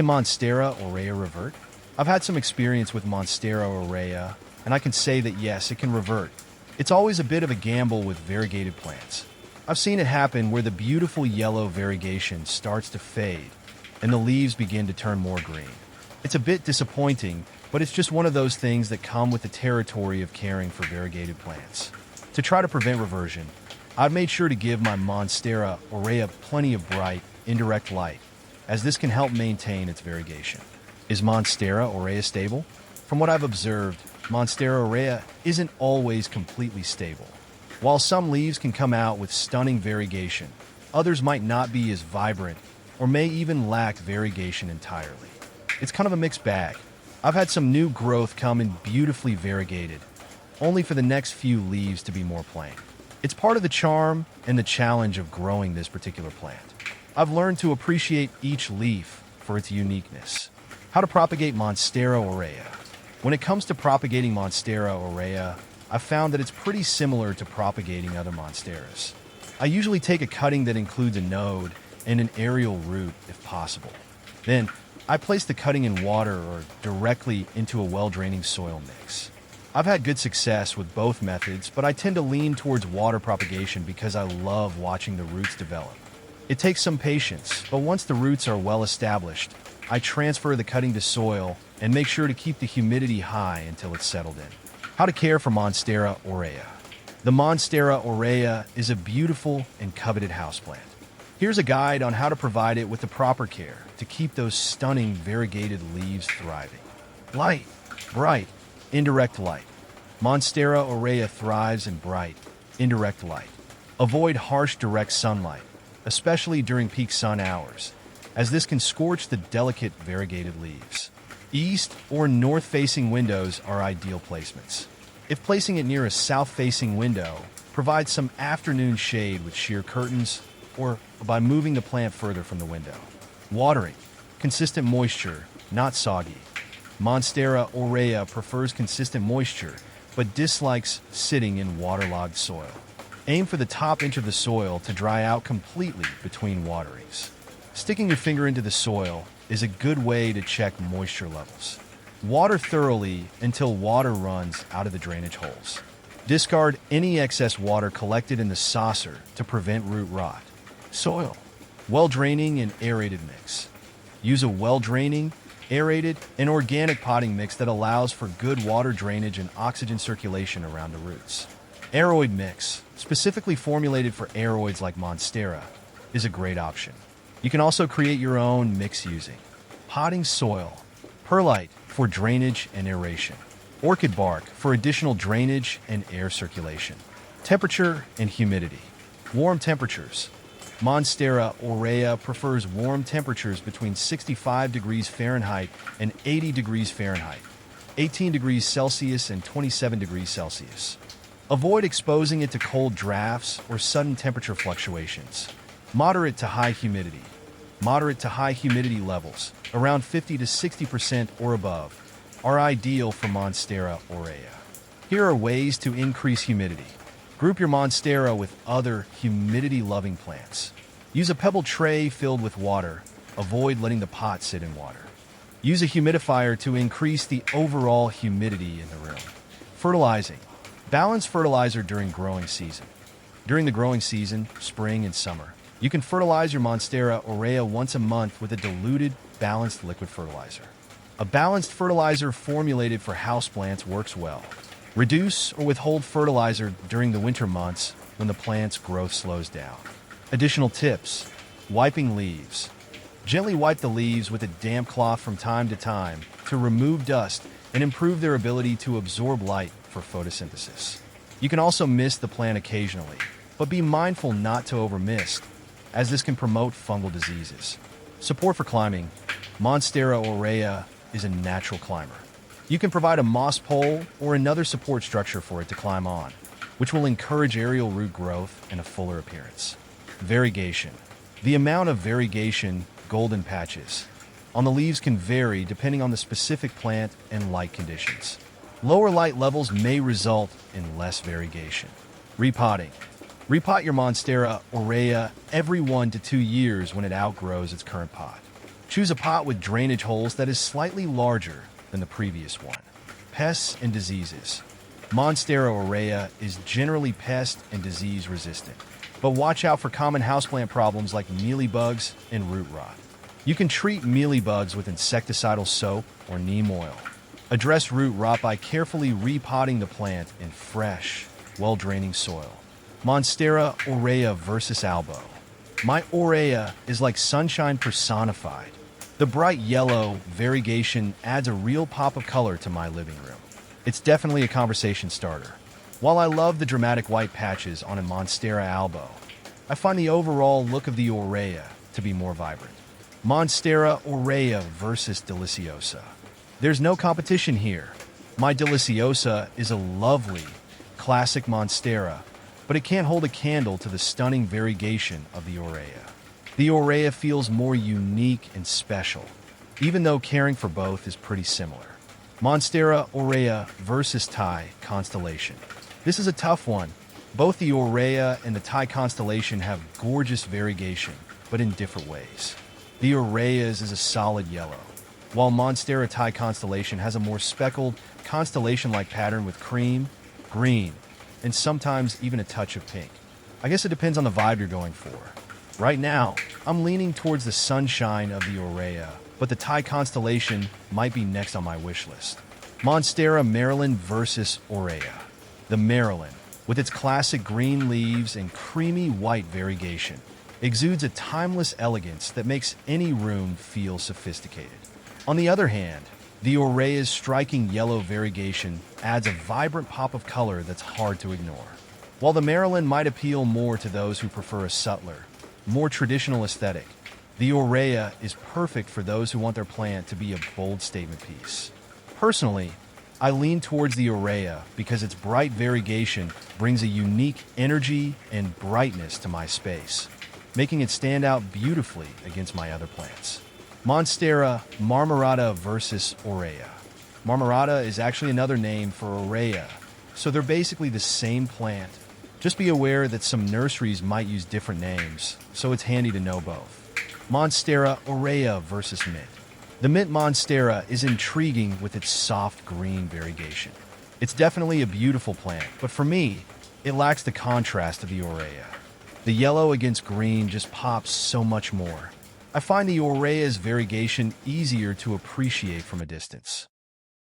Can Monstera Aurea revert? I've had some experience with Monstera Aurea, and I can say that yes, it can revert. It's always a bit of a gamble with variegated plants. I've seen it happen where the beautiful yellow variegation starts to fade, and the leaves begin to turn more green. It's a bit disappointing, but it's just one of those things that come with the territory of caring for variegated plants. To try to prevent reversion, I've made sure to give my Monstera Aurea plenty of bright, indirect light, as this can help maintain its variegation. Is Monstera Aurea stable? From what I've observed, Monstera Aurea isn't always completely stable. While some leaves can come out with stunning variegation, others might not be as vibrant or may even lack variegation entirely. It's kind of a mixed bag. I've had some new growth come in beautifully variegated, only for the next few leaves to be more plain. It's part of the charm and the challenge of growing this particular plant. I've learned to appreciate each leaf for its uniqueness. How to propagate Monstera Aurea. When it comes to propagating Monstera Aurea, I've found that it's pretty similar to propagating other Monsteras. I usually take a cutting that includes a node and an aerial root if possible. Then, I place the cutting in water or directly into a well-draining soil mix. I've had good success with both methods, but I tend to lean towards water propagation because I love watching the roots develop. It takes some patience, but once the roots are well established, I transfer the cutting to soil and make sure to keep the humidity high until it's settled in. How to care for Monstera Aurea. The Monstera Aurea is a beautiful and coveted houseplant. Here's a guide on how to provide it with the proper care to keep those stunning variegated leaves thriving. Light, bright, indirect light. Monstera Aurea thrives in bright, indirect light. Avoid harsh direct sunlight, especially during peak sun hours, as this can scorch the delicate variegated leaves. East or north-facing windows are ideal placements. If placing it near a south-facing window, provide some afternoon shade with sheer curtains or by moving the plant further from the window. Watering. Consistent moisture, not soggy. Monstera Aurea prefers consistent moisture, but dislikes sitting in waterlogged soil. Aim for the top inch of the soil to dry out completely between waterings. Sticking your finger into the soil is a good way to check moisture levels. Water thoroughly until water runs out of the drainage holes. Discard any excess water collected in the saucer to prevent root rot. Soil. Well-draining and aerated mix. Use a well-draining, aerated, and organic potting mix that allows for good water drainage and oxygen circulation around the roots. Aeroid mix, specifically formulated for aeroids like Monstera, is a great option. You can also create your own mix using potting soil, perlite for drainage and aeration, orchid bark for additional drainage and air circulation, temperature and humidity, warm temperatures. Monstera Aurea prefers warm temperatures between 65 degrees Fahrenheit and 80 degrees Fahrenheit, 18 degrees Celsius and 27 degrees Celsius. Avoid exposing it to cold drafts or sudden temperature fluctuations. Moderate to high humidity. Moderate to high humidity levels, around 50 to 60% or above, are ideal for Monstera Aurea. Here are ways to increase humidity. Group your Monstera with other humidity-loving plants. Use a pebble tray filled with water. Avoid letting the pot sit in water. Use a humidifier to increase the overall humidity in the room. Fertilizing. Balance fertilizer during growing season. During the growing season, spring and summer, you can fertilize your Monstera Aurea once a month with a diluted, balanced liquid fertilizer. A balanced fertilizer formulated for houseplants works well. Reduce or withhold fertilizer during the winter months when the plant's growth slows down. Additional tips. Wiping leaves. Gently wipe the leaves with a damp cloth from time to time to remove dust and improve their ability to absorb light for photosynthesis. You can also mist the plant occasionally, but be mindful not to over-mist, as this can promote fungal diseases. Support for climbing. Monstera Aurea is a natural climber. You can provide a moss pole or another support structure for it to climb on, which will encourage aerial root growth and a fuller appearance. Variegation. The amount of variegation, golden patches, on the leaves can vary depending on the specific plant and light conditions. Lower light levels may result in less variegation. Repotting. Repot your Monstera Aurea every 1 to 2 years when it outgrows its current pot. Choose a pot with drainage holes that is slightly larger than the previous one. Pests and diseases. Monstera aurea is generally pest and disease resistant, but watch out for common houseplant problems like mealybugs and root rot. You can treat mealybugs with insecticidal soap or neem oil. Address root rot by carefully repotting the plant in fresh, well-draining soil. Monstera aurea versus Albo. My Aurea is like sunshine personified. The bright yellow variegation adds a real pop of color to my living room. It's definitely a conversation starter. While I love the dramatic white patches on a Monstera Albo, I find the overall look of the Aurea to be more vibrant. Monstera aurea versus Deliciosa. There's no competition here. My Deliciosa is a lovely, classic Monstera, but it can't hold a candle to the stunning variegation of the Aurea. The Aurea feels more unique and special, even though caring for both is pretty similar. Monstera aurea versus Thai constellation. This is a tough one. Both the Aurea and the Thai constellation have gorgeous variegation, but in different ways. The Aurea's is a solid yellow, while Monstera Thai constellation has a more speckled, constellation-like pattern with cream, green, and sometimes even a touch of pink. I guess it depends on the vibe you're going for. Right now, I'm leaning towards the sunshine of the Aurea, but the Thai constellation might be next on my wish list. Monstera Maryland versus Aurea. The Maryland, with its classic green leaves and creamy white variegation, exudes a timeless elegance that makes any room feel sophisticated. On the other hand, the Aurea's striking yellow variegation adds a vibrant pop of color that's hard to ignore. While the Maryland might appeal more to those who prefer a subtler, more traditional aesthetic, the Aurea is perfect for those who want their plant to be a bold statement piece. Personally, I lean towards the Aurea because its bright variegation brings a unique energy and brightness to my space, making it stand out beautifully against my other plants. Monstera marmorata versus Aurea. Marmorata is actually another name for Aurea, so they're basically the same plant. Just be aware that some nurseries might use different names, so it's handy to know both. Monstera aurea versus mint. The mint Monstera is intriguing with its soft green variegation. It's definitely a beautiful plant, but for me, it lacks the contrast of the Aurea. The yellow against green just pops so much more. I find the Aurea's variegation easier to appreciate from a distance.